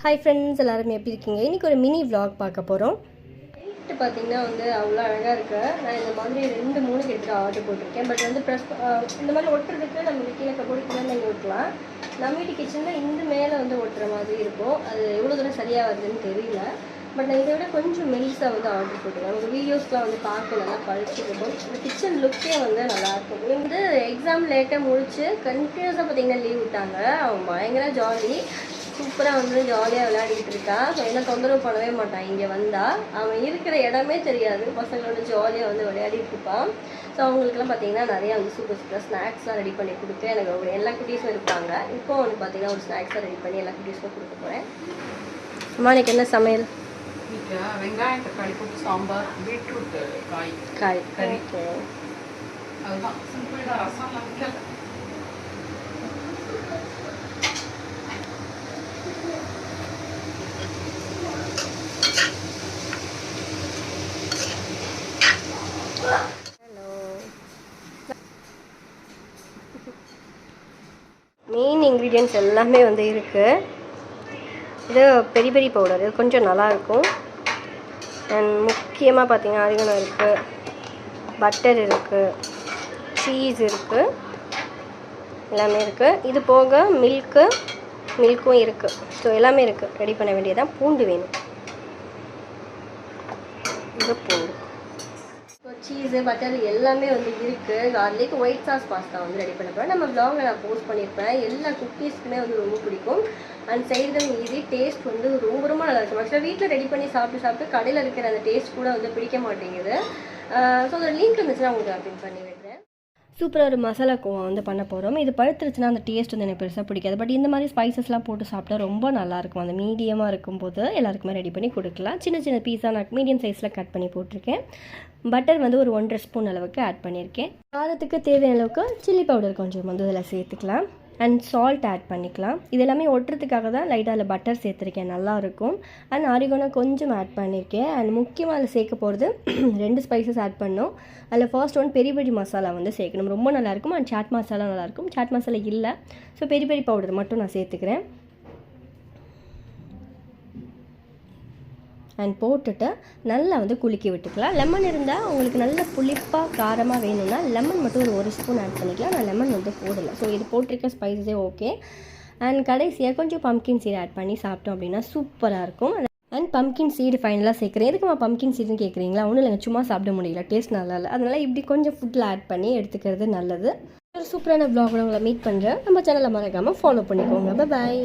Hi friends, எல்லாரும் எப்படி இருக்கீங்க? இன்றைக்கி ஒரு மினி vlog பார்க்க போகிறோம். லைட்டு பார்த்திங்கன்னா அவ்வளோ அழகாக இருக்குது. நான் இந்த மாதிரி 2-3 கிட்ட ஆர்டர் போட்டிருக்கேன். பட் ப்ரெஸ் இந்த மாதிரி ஒட்டுறதுக்கு நம்ம கீழே கபோர்டு கீழே நீங்கள் ஒட்டலாம். நம்ம வீட்டு கிச்சனில் இந்த மேலே ஒட்டுற மாதிரி இருக்கும். அது எவ்வளோ தூரம் சரியாக வருதுன்னு தெரியல. பட் நான் இதை விட கொஞ்சம் மெல்ஸாக ஆர்டர் போட்டிருக்கேன். உங்கள் வீடியோஸ்லாம் பார்க்க நல்லா பழிச்சிருக்கும். இந்த கிச்சன் லுக்கே நல்லாயிருக்கும். எக்ஸாம் லேட்டாக முடிச்சு கண்டினியூஸாக பார்த்திங்கன்னா லீவ் விட்டாங்க. அவங்க பயங்கர ஜாலி, சூப்பராக ஜாலியாக விளையாடிட்டு இருக்கா. ஸோ என்ன தொந்தரவு பண்ணவே மாட்டான். இங்கே வந்தால் அவன் இருக்கிற இடமே தெரியாது. பசங்களோட ஜாலியாக விளையாடிட்டு இருப்பான். ஸோ அவங்களுக்குலாம் பார்த்தீங்கன்னா நிறையா சூப்பர் சூப்பராக ஸ்நாக்ஸ்லாம் ரெடி பண்ணி கொடுத்து எனக்கு எல்லா குட்டீஸும் இருப்பாங்க. இப்போ பார்த்தீங்கன்னா ஒரு ஸ்நாக்ஸாக ரெடி பண்ணி எல்லா குட்டீஸும் கொடுக்க போகிறேன். அம்மா இன்னைக்கு என்ன சமையல்? வெங்காயம் தக்காளி போட்டு சாம்பார், பீட்ரூட் காய் கறி. அதுதான் சிம்பிள் தான். ரசம் வைக்கல. மெயின் இன்க்ரீடியன்ட்ஸ் எல்லாமே இருக்குது. இது பெரி பெரி பவுடர், இது கொஞ்சம் நல்லாயிருக்கும். அண்ட் முக்கியமாக பார்த்தீங்கன்னா ஆரிகனோ இருக்குது, பட்டர் இருக்குது, சீஸ் இருக்குது, எல்லாமே இருக்குது. இது போக மில்க்கும் இருக்குது. ஸோ எல்லாமே இருக்குது. ரெடி பண்ண வேண்டியதான். பூண்டு வேணும். இது பூண்டு, சீஸு, பட்டர் எல்லாமே இருக்குது. Garlic white sauce pasta ready பண்ண போகிறேன். நம்ம vlogல நான் போஸ்ட் பண்ணியிருப்பேன். எல்லா குக்கீஸ்க்குமே ரொம்ப பிடிக்கும். அண்ட் செய்கிறதும் ஈஸி. டேஸ்ட் ரொம்ப ரொம்ப நல்லா இருக்கும். ஆக்சுவலாக வீட்டில் ரெடி பண்ணி சாப்பிட்டு கடையில் இருக்கிற அந்த டேஸ்ட் கூட பிடிக்க மாட்டேங்குது. ஸோ அதோட லிங்க் இருந்துச்சுன்னா உங்களுக்கு அப்டேட் பண்ணி விடுறேன். சூப்பராக ஒரு மசாலா கோவா பண்ண போகிறோம். இது பழுத்துருச்சுன்னா அந்த டேஸ்ட் எனக்கு பெருசாக பிடிக்காது. பட் இந்த மாதிரி ஸ்பைசஸ்லாம் போட்டு சாப்பிட்டா ரொம்ப நல்லாயிருக்கும். அந்த மீடியமாக இருக்கும்போது எல்லாருக்குமே ரெடி பண்ணி கொடுக்கலாம். சின்ன சின்ன பீஸாக நான் மீடியம் சைஸில் கட் பண்ணி போட்டிருக்கேன். பட்டர் ஒரு 1.5 ஸ்பூன் அளவுக்கு ஆட் பண்ணியிருக்கேன். காரத்துக்கு தேவையான அளவுக்கு சில்லி பவுடர் கொஞ்சம் இதில் சேர்த்துக்கலாம். அண்ட் சால்ட் ஆட் பண்ணிக்கலாம். இது எல்லாமே ஒட்டுறதுக்காக தான் லைட்டாக அதில் பட்டர் சேர்த்துருக்கேன், நல்லாயிருக்கும். அண்ட் ஆரிகனோ கொஞ்சம் ஆட் பண்ணியிருக்கேன். அண்ட் முக்கியமாக அதில் சேர்க்க போகிறது 2 ஸ்பைசஸ் ஆட் பண்ணோம். அதில் ஃபர்ஸ்ட் பெரி பெரி மசாலா சேர்க்கணும், ரொம்ப நல்லாயிருக்கும். அண்ட் சாட் மசாலா நல்லாயிருக்கும். சாட் மசாலா இல்லை, ஸோ பெரி பெரி பவுடர் மட்டும் நான் சேர்த்துக்கிறேன். அண்ட் போட்டுட்டு நல்லா குலுக்கி விட்டுக்கலாம். லெமன் இருந்தால் உங்களுக்கு நல்ல புளிப்பாக காரமாக வேணும்னா லெமன் மட்டும் ஒரு ஸ்பூன் ஆட் பண்ணிக்கலாம். நான் லெமன் போடலை. ஸோ இது போட்டிருக்க ஸ்பைஸஸே ஓகே. அண்ட் கடைசியாக கொஞ்சம் பம்கின் சீடு ஆட் பண்ணி சாப்பிட்டோம் அப்படின்னா சூப்பராக இருக்கும். அண்ட் பம்கின் சீடு ஃபைனலாக சேர்க்குறேன். எதுக்கு பம்கின் சீடுன்னு கேட்குறீங்களா? ஒன்றும் இல்லைங்க, சும்மா சாப்பிட முடியல, டேஸ்ட் நல்லா இல்லை. அதனால் இப்படி கொஞ்சம் ஃபுட்டில் ஆட் பண்ணி எடுத்துக்கிறது நல்லது. ஒரு சூப்பரான vlog உங்களை மீட் பண்ணுறேன். நம்ம சேனலை மறக்காமல் ஃபாலோ பண்ணிக்கோங்க. பாய்.